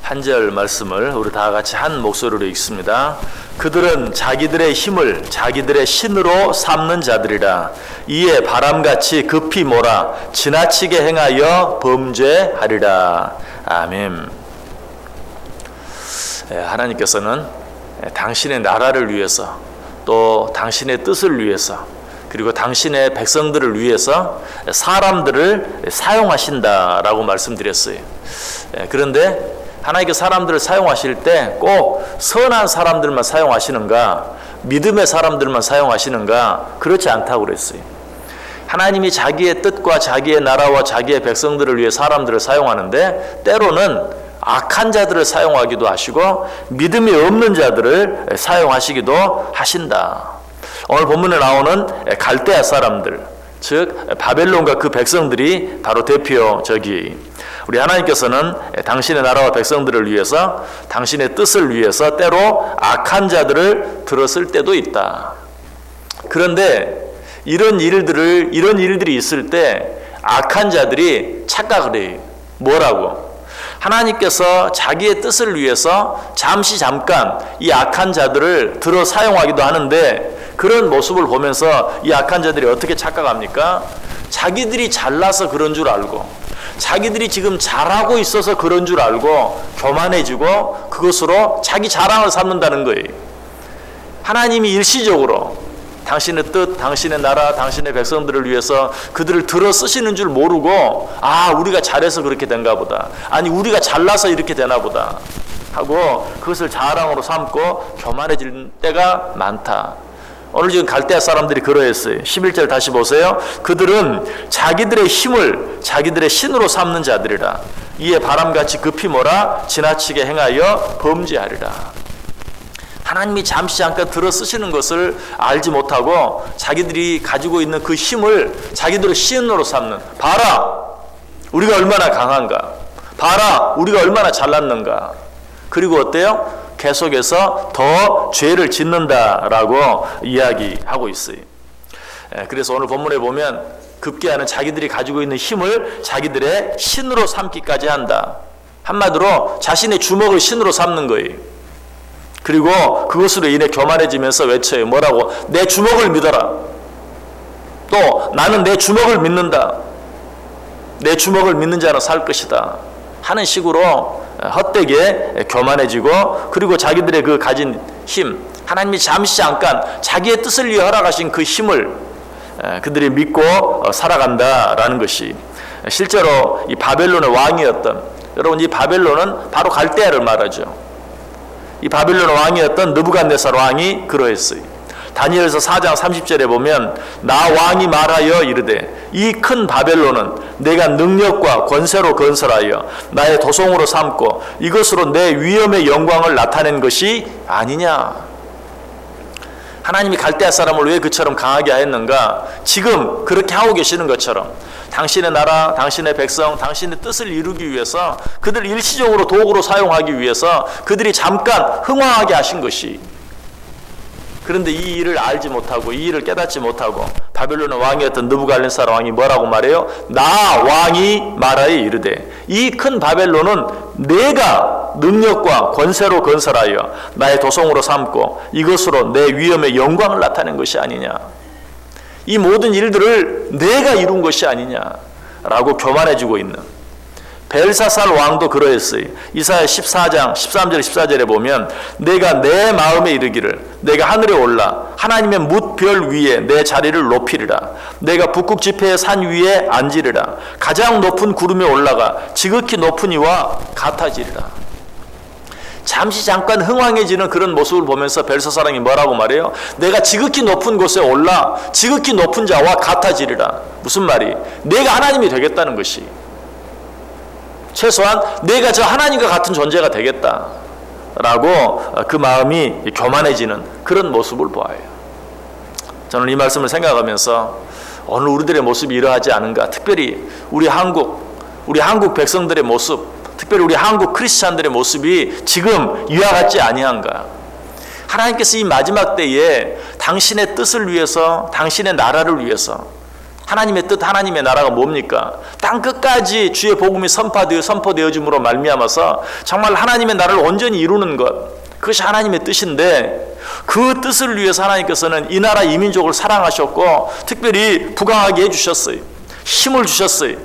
한 절 말씀을 우리 다 같이 한 목소리로 읽습니다. 그들은 자기들의 힘을 자기들의 신으로 삼는 자들이라. 이에 바람같이 급히 몰아 지나치게 행하여 범죄하리라. 아멘. 하나님께서는 당신의 나라를 위해서 또 당신의 뜻을 위해서 그리고 당신의 백성들을 위해서 사람들을 사용하신다라고 말씀드렸어요. 그런데 하나님께 사람들을 사용하실 때 꼭 선한 사람들만 사용하시는가, 믿음의 사람들만 사용하시는가, 그렇지 않다고 그랬어요. 하나님이 자기의 뜻과 자기의 나라와 자기의 백성들을 위해 사람들을 사용하는데 때로는 악한 자들을 사용하기도 하시고 믿음이 없는 자들을 사용하시기도 하신다. 오늘 본문에 나오는 갈대아 사람들, 즉 바벨론과 그 백성들이 바로 대표적이. 우리 하나님께서는 당신의 나라와 백성들을 위해서 당신의 뜻을 위해서 때로 악한 자들을 들었을 때도 있다. 그런데 이런 일들이 있을 때 악한 자들이 착각을 해요. 뭐라고? 하나님께서 자기의 뜻을 위해서 잠깐 이 악한 자들을 들어 사용하기도 하는데 그런 모습을 보면서 이 악한 자들이 어떻게 착각합니까? 자기들이 잘나서 그런 줄 알고 자기들이 지금 잘하고 있어서 그런 줄 알고 교만해지고 그것으로 자기 자랑을 삼는다는 거예요. 하나님이 일시적으로 당신의 뜻, 당신의 나라, 당신의 백성들을 위해서 그들을 들어 쓰시는 줄 모르고 우리가 잘해서 그렇게 된가 보다. 아니 우리가 잘나서 이렇게 되나 보다 하고 그것을 자랑으로 삼고 교만해질 때가 많다. 오늘 지금 갈대아 사람들이 그러했어요. 11절 다시 보세요. 그들은 자기들의 힘을 자기들의 신으로 삼는 자들이라. 이에 바람같이 급히 몰아 지나치게 행하여 범죄하리라. 하나님이 잠깐 들어 쓰시는 것을 알지 못하고 자기들이 가지고 있는 그 힘을 자기들의 신으로 삼는. 봐라, 우리가 얼마나 강한가. 봐라, 우리가 얼마나 잘났는가. 그리고 어때요? 계속해서 더 죄를 짓는다라고 이야기하고 있어요. 그래서 오늘 본문에 보면 급기야는 자기들이 가지고 있는 힘을 자기들의 신으로 삼기까지 한다. 한마디로 자신의 주먹을 신으로 삼는 거예요. 그리고 그것으로 인해 교만해지면서 외쳐요. 뭐라고? 내 주먹을 믿어라. 또 나는 내 주먹을 믿는다. 내 주먹을 믿는 자는 살 것이다. 하는 식으로 헛되게 교만해지고 그리고 자기들의 그 가진 힘, 하나님이 잠깐 자기의 뜻을 위해 허락하신 그 힘을 그들이 믿고 살아간다라는 것이 실제로 이 바벨론의 왕이었던, 여러분 이 바벨론은 바로 갈대아를 말하죠. 이 바벨론 왕이었던 느부갓네살 왕이 그러했어요. 다니엘서 4장 30절에 보면 나 왕이 말하여 이르되 이 큰 바벨론은 내가 능력과 권세로 건설하여 나의 도성으로 삼고 이것으로 내 위엄의 영광을 나타낸 것이 아니냐. 하나님이 갈대아 사람을 왜 그처럼 강하게 하였는가? 지금 그렇게 하고 계시는 것처럼 당신의 나라, 당신의 백성, 당신의 뜻을 이루기 위해서 그들을 일시적으로 도구로 사용하기 위해서 그들이 잠깐 흥황하게 하신 것이. 그런데 이 일을 알지 못하고 이 일을 깨닫지 못하고 바벨론의 왕이었던 느부갓네살 왕이 뭐라고 말해요? 나 왕이 말하여 이르되 이 큰 바벨론은 내가 능력과 권세로 건설하여 나의 도성으로 삼고 이것으로 내 위엄의 영광을 나타낸 것이 아니냐. 이 모든 일들을 내가 이룬 것이 아니냐라고 교만해지고 있는 벨사살 왕도 그러했어요. 이사야 14장 13절 14절에 보면 내가 내 마음에 이르기를 내가 하늘에 올라 하나님의 뭇별 위에 내 자리를 높이리라. 내가 북극 지폐의 산 위에 앉으리라. 가장 높은 구름에 올라가 지극히 높은 이와 같아지리라. 잠깐 흥황해지는 그런 모습을 보면서 벨사살왕이 뭐라고 말해요? 내가 지극히 높은 곳에 올라 지극히 높은 자와 같아지리라. 무슨 말이? 내가 하나님이 되겠다는 것이. 최소한 내가 저 하나님과 같은 존재가 되겠다라고 그 마음이 교만해지는 그런 모습을 보아요. 저는 이 말씀을 생각하면서 오늘 우리들의 모습이 이러하지 않은가. 특별히 우리 한국 백성들의 모습, 특별히 우리 한국 크리스찬들의 모습이 지금 이와 같지 아니한가. 하나님께서 이 마지막 때에 당신의 뜻을 위해서, 당신의 나라를 위해서 하나님의 뜻, 하나님의 나라가 뭡니까? 땅 끝까지 주의 복음이 선포되어짐으로 말미암아서 정말 하나님의 나라를 온전히 이루는 것, 그것이 하나님의 뜻인데, 그 뜻을 위해서 하나님께서는 이 나라 이 민족을 사랑하셨고 특별히 부강하게 해주셨어요. 힘을 주셨어요.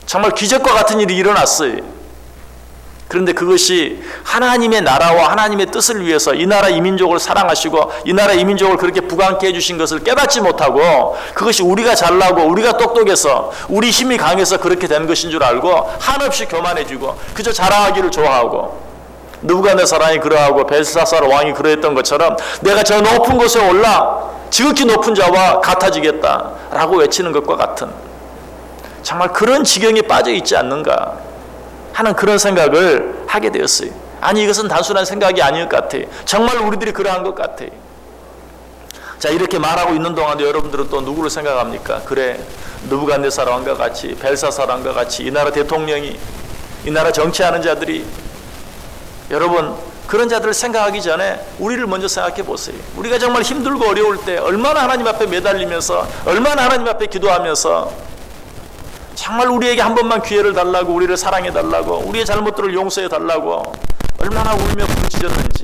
정말 기적과 같은 일이 일어났어요. 그런데 그것이 하나님의 나라와 하나님의 뜻을 위해서 이 나라 이 민족을 사랑하시고 이 나라 이 민족을 그렇게 부강케 해주신 것을 깨닫지 못하고, 그것이 우리가 잘나고 우리가 똑똑해서 우리 힘이 강해서 그렇게 된 것인 줄 알고 한없이 교만해지고 그저 자랑하기를 좋아하고, 느부갓네살이 그러하고 벨사살 왕이 그러했던 것처럼 내가 저 높은 곳에 올라 지극히 높은 자와 같아지겠다라고 외치는 것과 같은, 정말 그런 지경에 빠져 있지 않는가 하는 그런 생각을 하게 되었어요. 아니, 이것은 단순한 생각이 아닐 것 같아요. 정말 우리들이 그러한 것 같아요. 자, 이렇게 말하고 있는 동안에 여러분들은 또 누구를 생각합니까? 그래, 느부갓네살 왕과 같이, 벨사살 왕과 같이 이 나라 대통령이, 이 나라 정치하는 자들이, 여러분 그런 자들을 생각하기 전에 우리를 먼저 생각해 보세요. 우리가 정말 힘들고 어려울 때 얼마나 하나님 앞에 매달리면서, 얼마나 하나님 앞에 기도하면서 정말 우리에게 한 번만 기회를 달라고, 우리를 사랑해 달라고, 우리의 잘못들을 용서해 달라고 얼마나 울며 부르짖었는지,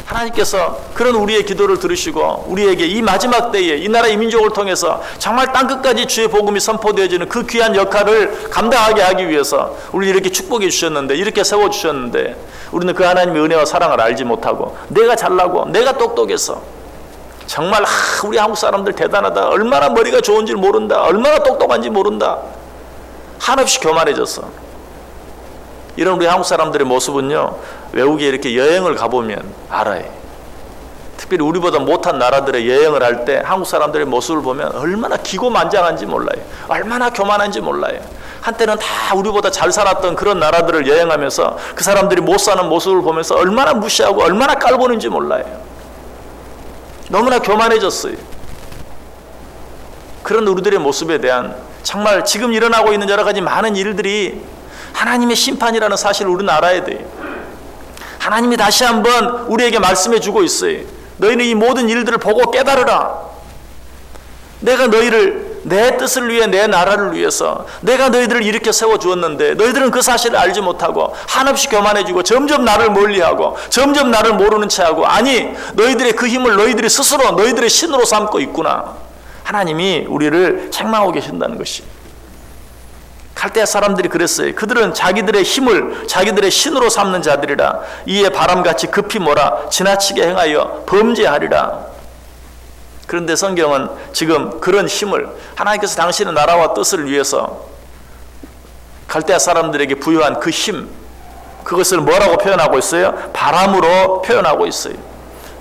하나님께서 그런 우리의 기도를 들으시고 우리에게 이 마지막 때에 이 나라 이 민족을 통해서 정말 땅끝까지 주의 복음이 선포되어지는 그 귀한 역할을 감당하게 하기 위해서 우리를 이렇게 축복해 주셨는데, 이렇게 세워주셨는데, 우리는 그 하나님의 은혜와 사랑을 알지 못하고 내가 잘나고 내가 똑똑해서 정말 우리 한국 사람들 대단하다, 얼마나 머리가 좋은지 모른다, 얼마나 똑똑한지 모른다, 한없이 교만해졌어. 이런 우리 한국 사람들의 모습은요, 외국에 이렇게 여행을 가보면 알아요. 특별히 우리보다 못한 나라들의 여행을 할 때 한국 사람들의 모습을 보면 얼마나 기고만장한지 몰라요. 얼마나 교만한지 몰라요. 한때는 다 우리보다 잘 살았던 그런 나라들을 여행하면서 그 사람들이 못 사는 모습을 보면서 얼마나 무시하고 얼마나 깔보는지 몰라요. 너무나 교만해졌어요. 그런 우리들의 모습에 대한, 정말 지금 일어나고 있는 여러 가지 많은 일들이 하나님의 심판이라는 사실을 우리는 알아야 돼요. 하나님이 다시 한번 우리에게 말씀해 주고 있어요. 너희는 이 모든 일들을 보고 깨달으라. 내가 너희를 내 뜻을 위해, 내 나라를 위해서 내가 너희들을 이렇게 세워주었는데 너희들은 그 사실을 알지 못하고 한없이 교만해지고 점점 나를 멀리하고 점점 나를 모르는 채하고, 아니 너희들의 그 힘을 너희들이 스스로 너희들의 신으로 삼고 있구나. 하나님이 우리를 책망하고 계신다는 것이. 갈대아 사람들이 그랬어요. 그들은 자기들의 힘을 자기들의 신으로 삼는 자들이라. 이에 바람같이 급히 몰아 지나치게 행하여 범죄하리라. 그런데 성경은 지금 그런 힘을, 하나님께서 당신의 나라와 뜻을 위해서 갈대아 사람들에게 부여한 그 힘, 그것을 뭐라고 표현하고 있어요? 바람으로 표현하고 있어요.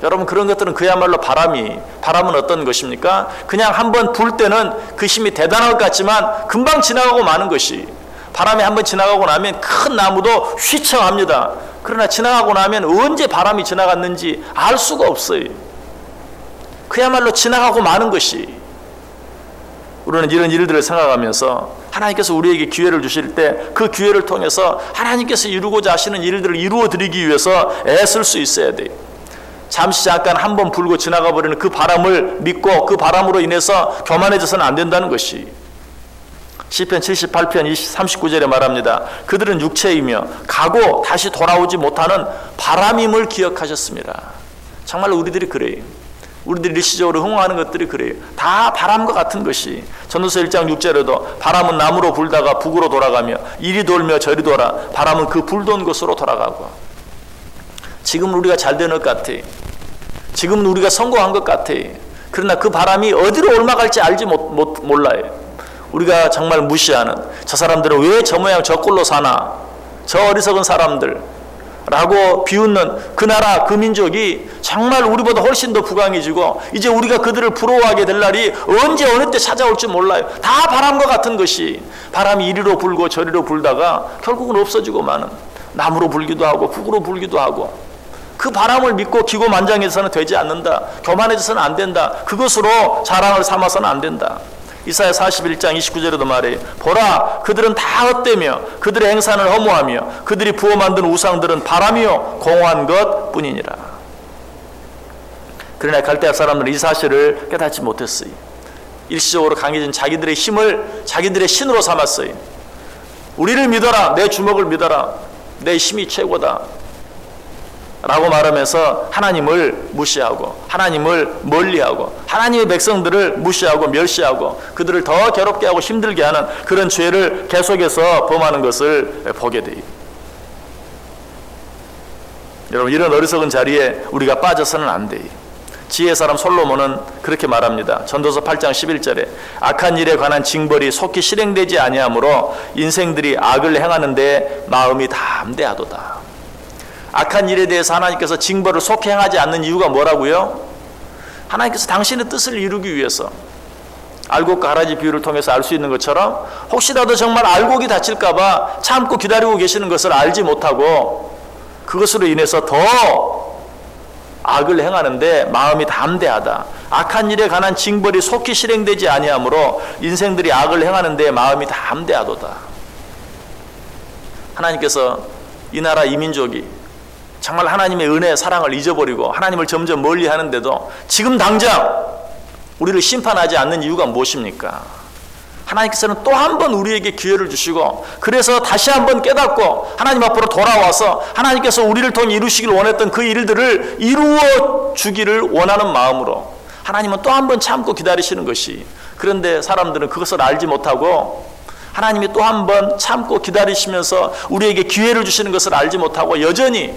여러분, 그런 것들은 그야말로 바람은 어떤 것입니까? 그냥 한번 불 때는 그 힘이 대단할 것 같지만 금방 지나가고 마는 것이, 바람이 한번 지나가고 나면 큰 나무도 휘청합니다. 그러나 지나가고 나면 언제 바람이 지나갔는지 알 수가 없어요. 그야말로 지나가고 마는 것이. 우리는 이런 일들을 생각하면서 하나님께서 우리에게 기회를 주실 때 그 기회를 통해서 하나님께서 이루고자 하시는 일들을 이루어 드리기 위해서 애쓸 수 있어야 돼요. 잠시 잠깐 한번 불고 지나가 버리는 그 바람을 믿고 그 바람으로 인해서 교만해져서는 안 된다는 것이. 시편 78편 39절에 말합니다. 그들은 육체이며 가고 다시 돌아오지 못하는 바람임을 기억하셨습니다. 정말 우리들이 그래요. 우리들이 일시적으로 흥황하는 것들이 그래요. 다 바람과 같은 것이. 전도서 1장 6절에도 바람은 남으로 불다가 북으로 돌아가며 이리 돌며 저리 돌아 바람은 그 불던 곳으로 돌아가고. 지금은 우리가 잘 되는 것 같아. 지금은 우리가 성공한 것 같아. 그러나 그 바람이 어디로 옮아갈지 알지 몰라요. 우리가 정말 무시하는, 저 사람들은 왜 저 모양 저 꼴로 사나, 저 어리석은 사람들 라고 비웃는 그 나라 그 민족이 정말 우리보다 훨씬 더 부강해지고 이제 우리가 그들을 부러워하게 될 날이 언제 어느 때 찾아올지 몰라요. 다 바람과 같은 것이, 바람이 이리로 불고 저리로 불다가 결국은 없어지고 마는, 남으로 불기도 하고 북으로 불기도 하고. 그 바람을 믿고 기고만장해서는 되지 않는다. 교만해져서는 안 된다. 그것으로 자랑을 삼아서는 안 된다. 이사야 41장 29절에도 말해요. 보라, 그들은 다 헛되며 그들의 행산을 허무하며 그들이 부어 만든 우상들은 바람이요 공허한 것 뿐이니라. 그러나 갈대아 사람들은 이 사실을 깨닫지 못했어요. 일시적으로 강해진 자기들의 힘을 자기들의 신으로 삼았어요. 우리를 믿어라. 내 주먹을 믿어라. 내 힘이 최고다. 라고 말하면서 하나님을 무시하고 하나님을 멀리하고 하나님의 백성들을 무시하고 멸시하고 그들을 더 괴롭게 하고 힘들게 하는 그런 죄를 계속해서 범하는 것을 보게 돼요. 여러분, 이런 어리석은 자리에 우리가 빠져서는 안 돼요. 지혜의 사람 솔로몬은 그렇게 말합니다. 전도서 8장 11절에 악한 일에 관한 징벌이 속히 실행되지 아니하므로 인생들이 악을 행하는데 마음이 담대하도다. 악한 일에 대해서 하나님께서 징벌을 속히 행하지 않는 이유가 뭐라고요? 하나님께서 당신의 뜻을 이루기 위해서 알곡과 가라지 비유를 통해서 알 수 있는 것처럼 혹시라도 정말 알곡이 다칠까 봐 참고 기다리고 계시는 것을 알지 못하고 그것으로 인해서 더 악을 행하는데 마음이 담대하다. 악한 일에 관한 징벌이 속히 실행되지 아니하므로 인생들이 악을 행하는데 마음이 담대하도다. 하나님께서 이 나라 이 민족이 정말 하나님의 은혜, 사랑을 잊어버리고 하나님을 점점 멀리 하는데도 지금 당장 우리를 심판하지 않는 이유가 무엇입니까? 하나님께서는 또 한 번 우리에게 기회를 주시고 그래서 다시 한번 깨닫고 하나님 앞으로 돌아와서 하나님께서 우리를 통해 이루시길 원했던 그 일들을 이루어 주기를 원하는 마음으로 하나님은 또 한 번 참고 기다리시는 것이, 그런데 사람들은 그것을 알지 못하고 하나님이 또 한 번 참고 기다리시면서 우리에게 기회를 주시는 것을 알지 못하고 여전히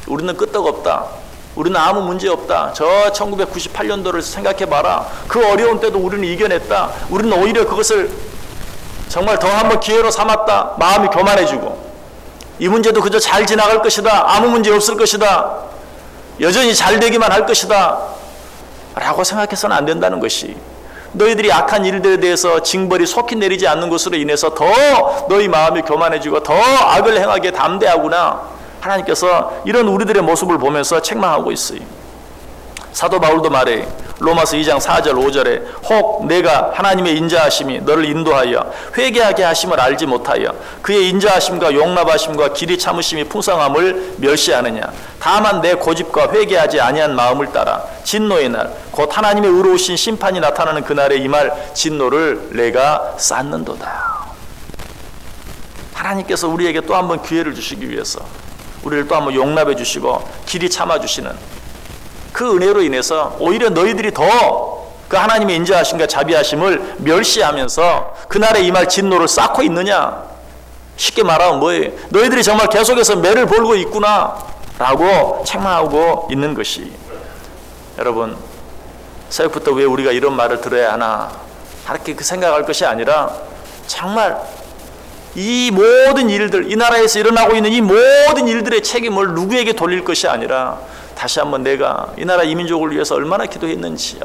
우리는 끄떡없다, 우리는 아무 문제 없다, 저 1998년도를 생각해봐라, 그 어려운 때도 우리는 이겨냈다, 우리는 오히려 그것을 정말 더 한번 기회로 삼았다, 마음이 교만해지고 이 문제도 그저 잘 지나갈 것이다, 아무 문제 없을 것이다, 여전히 잘 되기만 할 것이다 라고 생각해서는 안 된다는 것이, 너희들이 악한 일들에 대해서 징벌이 속히 내리지 않는 것으로 인해서 더 너희 마음이 교만해지고 더 악을 행하게 담대하구나, 하나님께서 이런 우리들의 모습을 보면서 책망하고 있어요. 사도 바울도 말해 로마서 2장 4절 5절에 혹 내가 하나님의 인자하심이 너를 인도하여 회개하게 하심을 알지 못하여 그의 인자하심과 용납하심과 길이 참으심이 풍성함을 멸시하느냐. 다만 내 고집과 회개하지 아니한 마음을 따라 진노의 날 곧 하나님의 의로우신 심판이 나타나는 그날에 임할 진노를 내가 쌓는도다. 하나님께서 우리에게 또 한 번 기회를 주시기 위해서 우리를 또 한 번 용납해 주시고 길이 참아 주시는 그 은혜로 인해서 오히려 너희들이 더 그 하나님의 인자하심과 자비하심을 멸시하면서 그날에 임할 진노를 쌓고 있느냐. 쉽게 말하면 뭐예요? 너희들이 정말 계속해서 매를 벌고 있구나 라고 책망하고 있는 것이, 여러분 새벽부터 왜 우리가 이런 말을 들어야 하나 이렇게 생각할 것이 아니라 정말 이 모든 일들, 이 나라에서 일어나고 있는 이 모든 일들의 책임을 누구에게 돌릴 것이 아니라 다시 한번 내가 이 나라 이 민족을 위해서 얼마나 기도했는지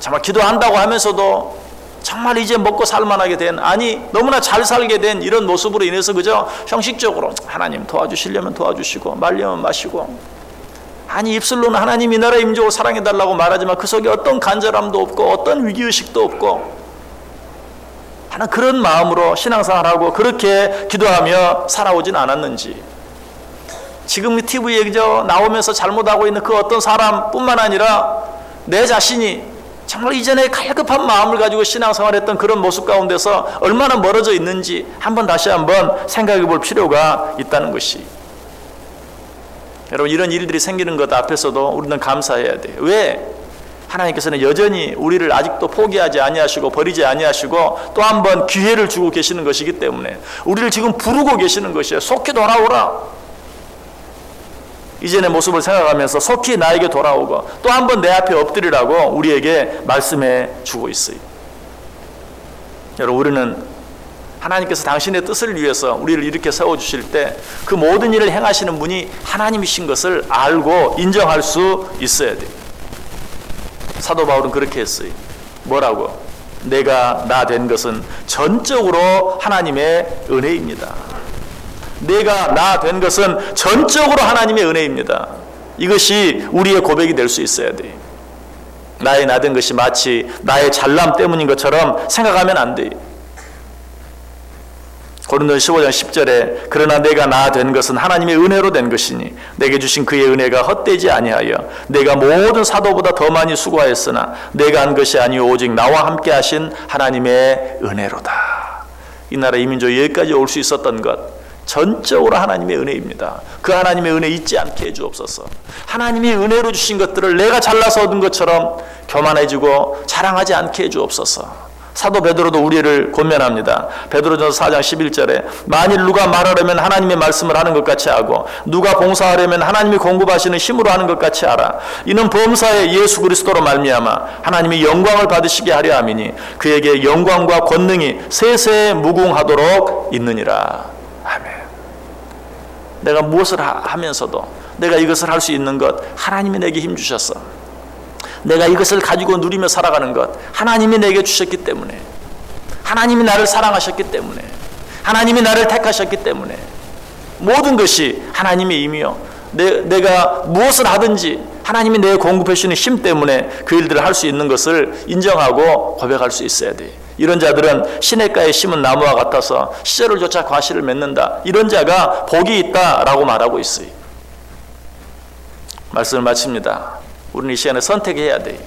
정말 기도한다고 하면서도 정말 이제 먹고 살만하게 된, 아니 너무나 잘 살게 된 이런 모습으로 인해서 그저 형식적으로 하나님 도와주시려면 도와주시고 말려면 마시고, 아니 입술로는 하나님 이 나라 이 민족을 사랑해달라고 말하지만 그 속에 어떤 간절함도 없고 어떤 위기의식도 없고 하는 그런 마음으로 신앙생활하고 그렇게 기도하며 살아오진 않았는지, 지금 TV에 그저 나오면서 잘못하고 있는 그 어떤 사람뿐만 아니라 내 자신이 정말 이전에 갈급한 마음을 가지고 신앙생활했던 그런 모습 가운데서 얼마나 멀어져 있는지 다시 한번 생각해 볼 필요가 있다는 것이, 여러분 이런 일들이 생기는 것 앞에서도 우리는 감사해야 돼요. 왜? 하나님께서는 여전히 우리를 아직도 포기하지 아니하시고 버리지 아니하시고 또 한 번 기회를 주고 계시는 것이기 때문에 우리를 지금 부르고 계시는 것이에요. 속히 돌아오라. 이전의 모습을 생각하면서 속히 나에게 돌아오고 또 한 번 내 앞에 엎드리라고 우리에게 말씀해 주고 있어요. 여러분 우리는 하나님께서 당신의 뜻을 위해서 우리를 이렇게 세워주실 때 그 모든 일을 행하시는 분이 하나님이신 것을 알고 인정할 수 있어야 돼요. 사도 바울은 그렇게 했어요. 뭐라고? 내가 나 된 것은 전적으로 하나님의 은혜입니다. 내가 나 된 것은 전적으로 하나님의 은혜입니다. 이것이 우리의 고백이 될 수 있어야 돼. 나의 나 된 것이 마치 나의 잘남 때문인 것처럼 생각하면 안 돼. 고린도서 15장 10절에 그러나 내가 나 된 것은 하나님의 은혜로 된 것이니 내게 주신 그의 은혜가 헛되지 아니하여 내가 모든 사도보다 더 많이 수고하였으나 내가 한 것이 아니오 오직 나와 함께 하신 하나님의 은혜로다. 이 나라 이민족 여기까지 올 수 있었던 것 전적으로 하나님의 은혜입니다. 그 하나님의 은혜 잊지 않게 해주옵소서. 하나님의 은혜로 주신 것들을 내가 잘나서 얻은 것처럼 교만해지고 자랑하지 않게 해주옵소서. 사도 베드로도 우리를 권면합니다. 베드로전서 4장 11절에 만일 누가 말하려면 하나님의 말씀을 하는 것 같이 하고 누가 봉사하려면 하나님이 공급하시는 힘으로 하는 것 같이 하라. 이는 범사에 예수 그리스도로 말미암아 하나님이 영광을 받으시게 하려 함이니 그에게 영광과 권능이 세세 무궁하도록 있느니라. 아멘. 내가 무엇을 하면서도 내가 이것을 할 수 있는 것 하나님이 내게 힘 주셨어. 내가 이것을 가지고 누리며 살아가는 것 하나님이 내게 주셨기 때문에, 하나님이 나를 사랑하셨기 때문에, 하나님이 나를 택하셨기 때문에 모든 것이 하나님의 힘이요 내가 무엇을 하든지 하나님이 내게 공급해 주시는 힘 때문에 그 일들을 할 수 있는 것을 인정하고 고백할 수 있어야 돼. 이런 자들은 시냇가에 심은 나무와 같아서 시절을 쫓아 과실을 맺는다. 이런 자가 복이 있다라고 말하고 있어요. 말씀을 마칩니다. 우리는 이 시간에 선택해야 돼.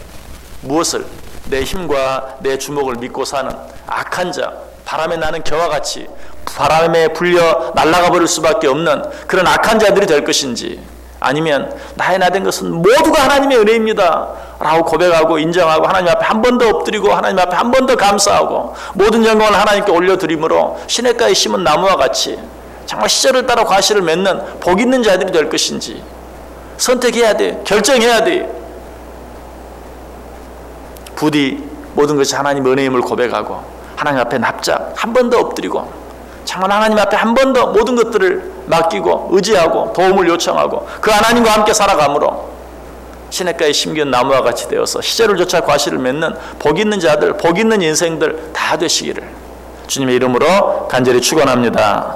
무엇을? 내 힘과 내 주먹을 믿고 사는 악한 자, 바람에 나는 겨와 같이 바람에 불려 날아가 버릴 수밖에 없는 그런 악한 자들이 될 것인지, 아니면 나의 나 된 것은 모두가 하나님의 은혜입니다 라고 고백하고 인정하고 하나님 앞에 한 번 더 엎드리고 하나님 앞에 한 번 더 감사하고 모든 영광을 하나님께 올려드림으로 시냇가에 심은 나무와 같이 정말 시절을 따라 과실을 맺는 복 있는 자들이 될 것인지 선택해야 돼. 결정해야 돼. 부디 모든 것이 하나님의 은혜임을 고백하고 하나님 앞에 납작 한 번 더 엎드리고 정말 하나님 앞에 한 번 더 모든 것들을 맡기고 의지하고 도움을 요청하고 그 하나님과 함께 살아감으로 시냇가에 심긴 나무와 같이 되어서 시절을 쫓아 과실을 맺는 복 있는 자들, 복 있는 인생들 다 되시기를 주님의 이름으로 간절히 축원합니다.